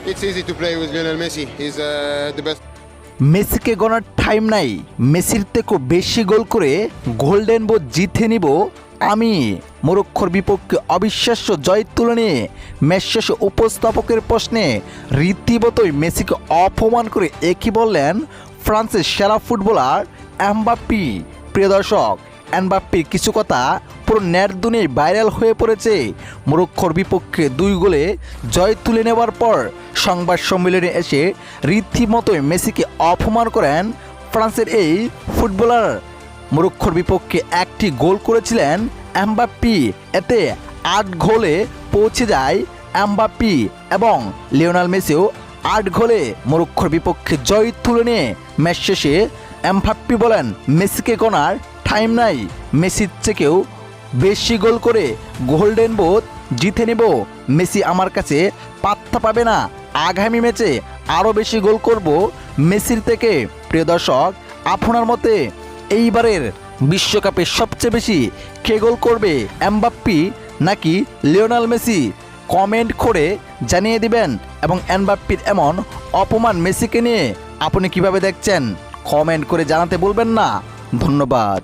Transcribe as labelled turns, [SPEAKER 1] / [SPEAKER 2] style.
[SPEAKER 1] It's easy to play with Lionel Messi. He's the best.
[SPEAKER 2] মেসিকে গণার time নাই, মেসির থেকেও বেশি গোল করে গোল্ডেন বুট জিতে নিব আমি। মরক্কোর বিপক্ষে অবিশ্বাস্য জয় তুলে নিয়ে ম্যাচ শেষে উপস্থাপকের প্রশ্নে রীতিমতোই মেসিকে অপমান করে একই বললেন ফ্রান্সের সেরা ফুটবলার এমবাপ্পে। প্রিয় দর্শক, এমবাপ্পের কিছু কথা পুরো নেট দুনিয়ায় ভাইরাল হয়ে পড়েছে। মরক্কোর বিপক্ষে 2 গোলে জয় তুলে নেওয়ার পর সংবাদ সম্মেলনে এসে রীতিমতোই মেসিকে অপমান করেন ফ্রান্সের এই ফুটবলার। মরক্কোর বিপক্ষে 1টি গোল করেছিলেন এমবাপ্পে, এতে 8 গোলে পৌঁছে যায় এমবাপ্পে এবং লিওনেল মেসিও 8 গোলে মরক্কোর বিপক্ষে জয় তুলে নিয়ে ম্যাচ শেষে এমবাপ্পে বলেন, মেসিকে গণার টাইম নাই, মেসির থেকেও বেশি গোল করে গোল্ডেন বুট জিতে নেব। মেসি আমার কাছে পাত্তা পাবে না, আগামী ম্যাচে আরও বেশি গোল করব মেসির থেকে। প্রিয় দর্শক, আপনার মতে এইবারের বিশ্বকাপে সবচেয়ে বেশি কে গোল করবে, এমবাপ্পে নাকি লিওনেল মেসি? কমেন্ট করে জানিয়ে দিবেন। এবং এমবাপ্পের এমন অপমান মেসিকে নিয়ে আপনি কিভাবে দেখছেন কমেন্ট করে জানাতে ভুলবেন না। ধন্যবাদ।